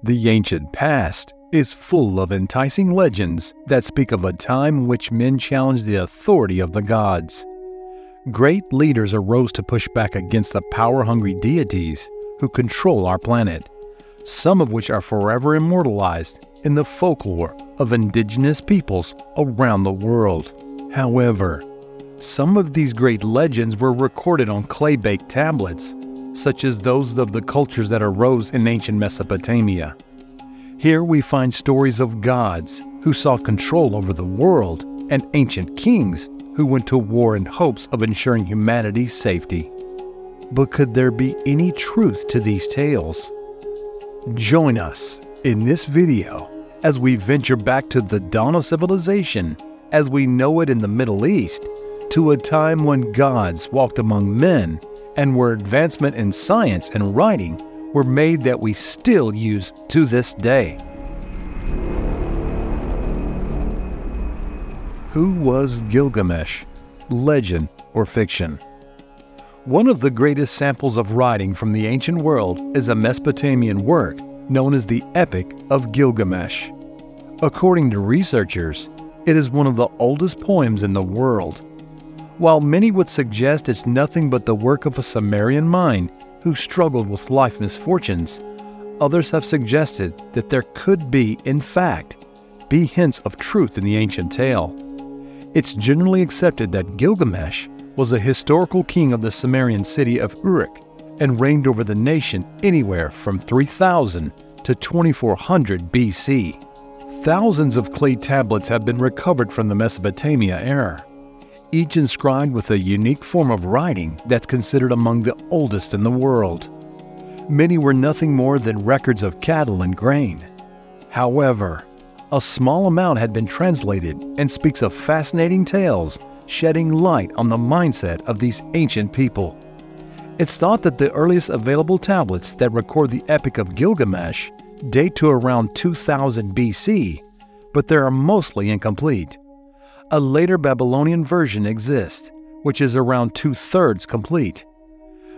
The ancient past is full of enticing legends that speak of a time in which men challenged the authority of the gods. Great leaders arose to push back against the power-hungry deities who control our planet, some of which are forever immortalized in the folklore of indigenous peoples around the world. However, some of these great legends were recorded on clay-baked tablets, such as those of the cultures that arose in ancient Mesopotamia. Here we find stories of gods who sought control over the world and ancient kings who went to war in hopes of ensuring humanity's safety. But could there be any truth to these tales? Join us in this video as we venture back to the dawn of civilization as we know it in the Middle East, to a time when gods walked among men and where advancement in science and writing were made that we still use to this day. Who was Gilgamesh, legend or fiction? One of the greatest samples of writing from the ancient world is a Mesopotamian work known as the Epic of Gilgamesh. According to researchers, it is one of the oldest poems in the world. While many would suggest it's nothing but the work of a Sumerian mind who struggled with life misfortunes, others have suggested that there could be, in fact, hints of truth in the ancient tale. It's generally accepted that Gilgamesh was a historical king of the Sumerian city of Uruk and reigned over the nation anywhere from 3000 to 2400 BC. Thousands of clay tablets have been recovered from the Mesopotamia era, each inscribed with a unique form of writing that's considered among the oldest in the world. Many were nothing more than records of cattle and grain. However, a small amount had been translated and speaks of fascinating tales shedding light on the mindset of these ancient people. It's thought that the earliest available tablets that record the Epic of Gilgamesh date to around 2000 BC, but they are mostly incomplete. A later Babylonian version exists, which is around 2/3 complete.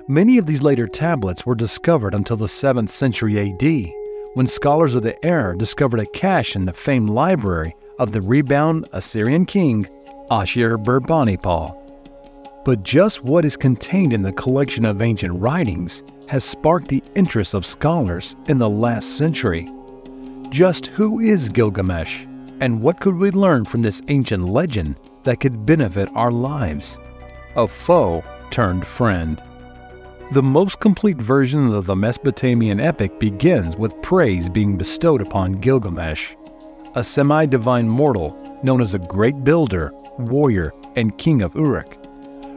Many of these later tablets were discovered until the 7th century AD, when scholars of the era discovered a cache in the famed library of the renowned Assyrian king Ashurbanipal. But just what is contained in the collection of ancient writings has sparked the interest of scholars in the last century. Just who is Gilgamesh, and what could we learn from this ancient legend that could benefit our lives? A foe turned friend. The most complete version of the Mesopotamian epic begins with praise being bestowed upon Gilgamesh, a semi-divine mortal known as a great builder, warrior, and king of Uruk.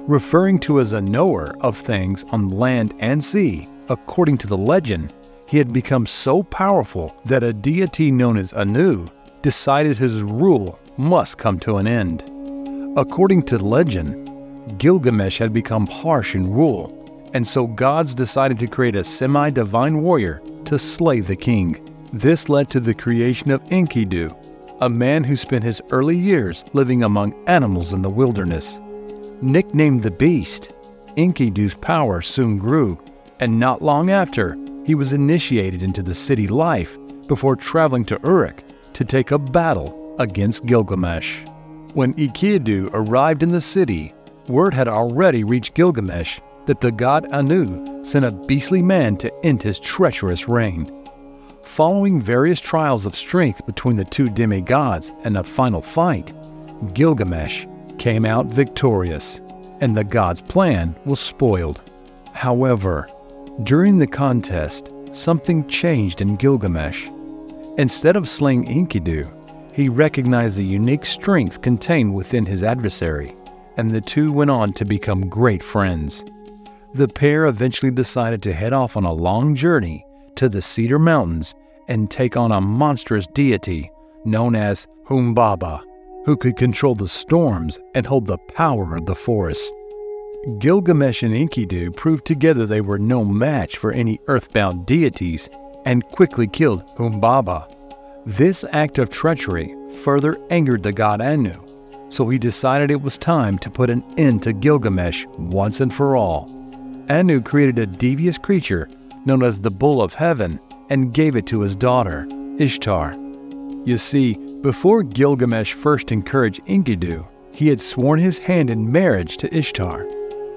Referring to as a knower of things on land and sea, according to the legend, he had become so powerful that a deity known as Anu decided his rule must come to an end. According to legend, Gilgamesh had become harsh in rule, and so gods decided to create a semi-divine warrior to slay the king. This led to the creation of Enkidu, a man who spent his early years living among animals in the wilderness. Nicknamed the Beast, Enkidu's power soon grew, and not long after, he was initiated into the city life before traveling to Uruk to take a battle against Gilgamesh. When Enkidu arrived in the city, word had already reached Gilgamesh that the god Anu sent a beastly man to end his treacherous reign. Following various trials of strength between the two demigods and a final fight, Gilgamesh came out victorious, and the god's plan was spoiled. However, during the contest, something changed in Gilgamesh. Instead of slaying Enkidu, he recognized the unique strength contained within his adversary, and the two went on to become great friends. The pair eventually decided to head off on a long journey to the Cedar Mountains and take on a monstrous deity known as Humbaba, who could control the storms and hold the power of the forest. Gilgamesh and Enkidu proved together they were no match for any earthbound deities and quickly killed Humbaba. This act of treachery further angered the god Anu, so he decided it was time to put an end to Gilgamesh once and for all. Anu created a devious creature known as the Bull of Heaven and gave it to his daughter, Ishtar. You see, before Gilgamesh first encouraged Enkidu, he had sworn his hand in marriage to Ishtar.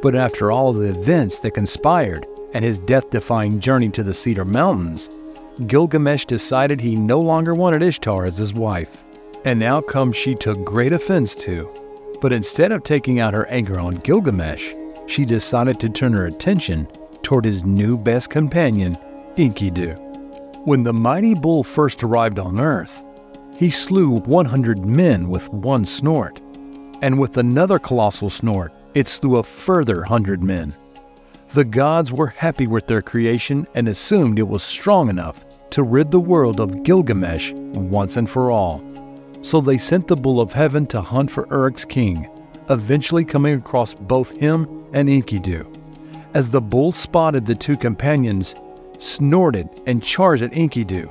But after all the events that conspired and his death-defying journey to the Cedar Mountains, Gilgamesh decided he no longer wanted Ishtar as his wife, an outcome she took great offense to. But instead of taking out her anger on Gilgamesh, she decided to turn her attention toward his new best companion, Enkidu. When the mighty bull first arrived on Earth, he slew 100 men with one snort, and with another colossal snort, it slew a further 100 men. The gods were happy with their creation and assumed it was strong enough to rid the world of Gilgamesh once and for all. So they sent the bull of heaven to hunt for Uruk's king, eventually coming across both him and Enkidu. As the bull spotted the two companions, snorted and charged at Enkidu,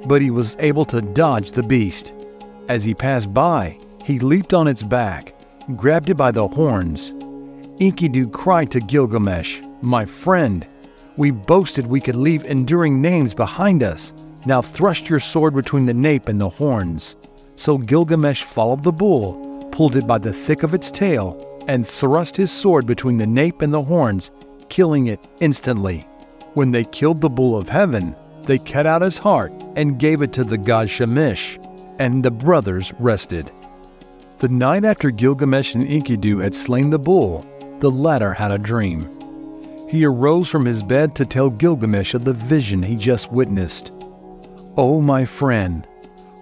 but he was able to dodge the beast. As he passed by, he leaped on its back, grabbed it by the horns. Enkidu cried to Gilgamesh, "My friend, we boasted we could leave enduring names behind us. Now thrust your sword between the nape and the horns." So Gilgamesh followed the bull, pulled it by the thick of its tail, and thrust his sword between the nape and the horns, killing it instantly. When they killed the bull of heaven, they cut out his heart and gave it to the god Shamash, and the brothers rested. The night after Gilgamesh and Enkidu had slain the bull, the latter had a dream. He arose from his bed to tell Gilgamesh of the vision he just witnessed. "Oh, my friend,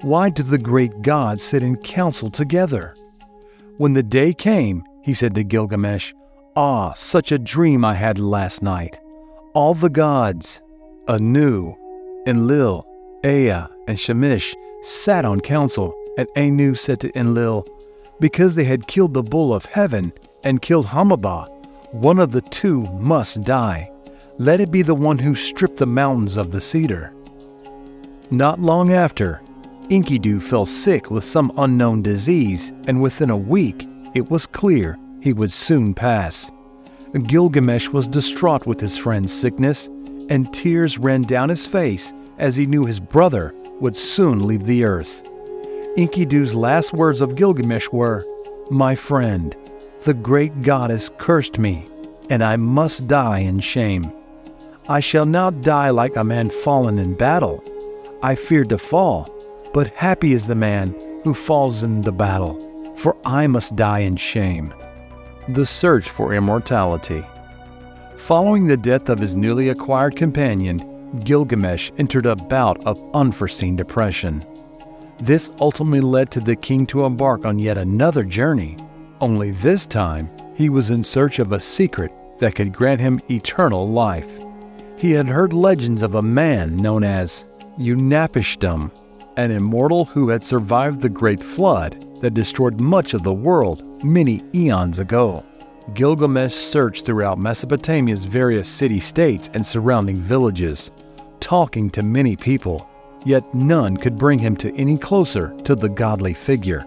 why do the great gods sit in council together?" When the day came, he said to Gilgamesh, "Ah, such a dream I had last night. All the gods, Anu, Enlil, Ea, and Shamash, sat on council, and Anu said to Enlil, because they had killed the bull of heaven and killed Hamaba, one of the two must die. Let it be the one who stripped the mountains of the cedar." Not long after, Enkidu fell sick with some unknown disease, and within a week, it was clear he would soon pass. Gilgamesh was distraught with his friend's sickness, and tears ran down his face as he knew his brother would soon leave the earth. Enkidu's last words of Gilgamesh were, "My friend, the great goddess cursed me, and I must die in shame. I shall not die like a man fallen in battle. I feared to fall, but happy is the man who falls in the battle, for I must die in shame." The search for immortality. Following the death of his newly acquired companion, Gilgamesh entered a bout of unforeseen depression. This ultimately led to the king to embark on yet another journey. Only this time, he was in search of a secret that could grant him eternal life. He had heard legends of a man known as Utnapishtim, an immortal who had survived the great flood that destroyed much of the world many eons ago. Gilgamesh searched throughout Mesopotamia's various city-states and surrounding villages, talking to many people, yet none could bring him to any closer to the godly figure.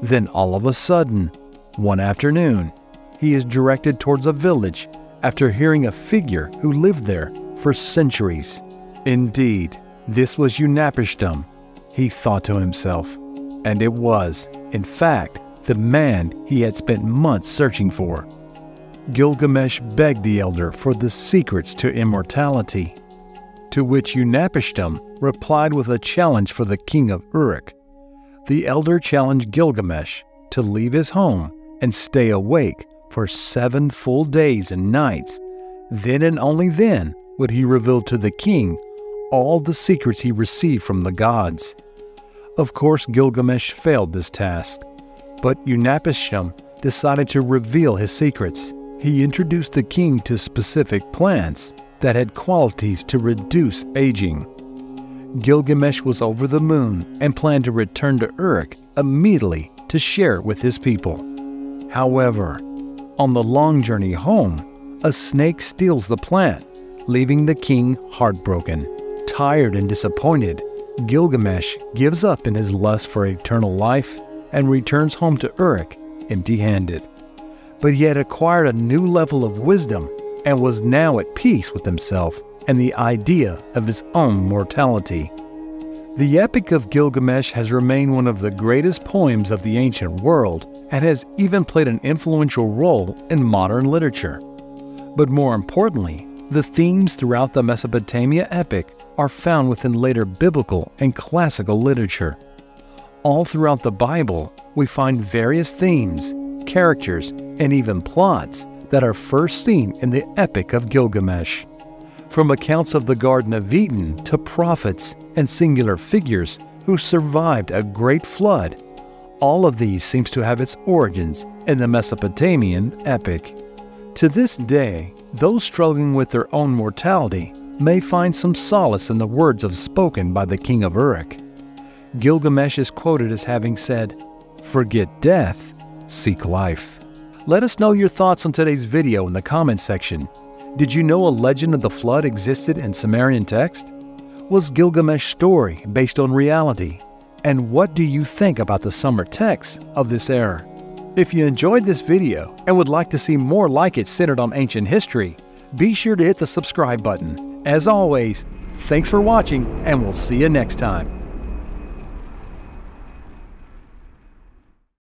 Then all of a sudden, one afternoon, he is directed towards a village after hearing a figure who lived there for centuries. Indeed, this was Utnapishtim, he thought to himself, and it was, in fact, the man he had spent months searching for. Gilgamesh begged the elder for the secrets to immortality, to which Utnapishtim replied with a challenge for the king of Uruk. The elder challenged Gilgamesh to leave his home and stay awake for 7 full days and nights. Then and only then would he reveal to the king all the secrets he received from the gods. Of course, Gilgamesh failed this task, but Utnapishtim decided to reveal his secrets. He introduced the king to specific plants that had qualities to reduce aging. Gilgamesh was over the moon and planned to return to Uruk immediately to share it with his people. However, on the long journey home, a snake steals the plant, leaving the king heartbroken. Tired and disappointed, Gilgamesh gives up in his lust for eternal life and returns home to Uruk empty-handed. But he had acquired a new level of wisdom and was now at peace with himself and the idea of his own mortality. The Epic of Gilgamesh has remained one of the greatest poems of the ancient world and has even played an influential role in modern literature. But more importantly, the themes throughout the Mesopotamia epic are found within later biblical and classical literature. All throughout the Bible, we find various themes, characters, and even plots that are first seen in the Epic of Gilgamesh. From accounts of the Garden of Eden to prophets and singular figures who survived a great flood, all of these seems to have its origins in the Mesopotamian epic. To this day, those struggling with their own mortality may find some solace in the words spoken by the king of Uruk. Gilgamesh is quoted as having said, "Forget death, seek life." Let us know your thoughts on today's video in the comments section. Did you know a legend of the flood existed in Sumerian text? Was Gilgamesh's story based on reality? And what do you think about the Sumer texts of this era? If you enjoyed this video and would like to see more like it centered on ancient history, be sure to hit the subscribe button. As always, thanks for watching, and we'll see you next time.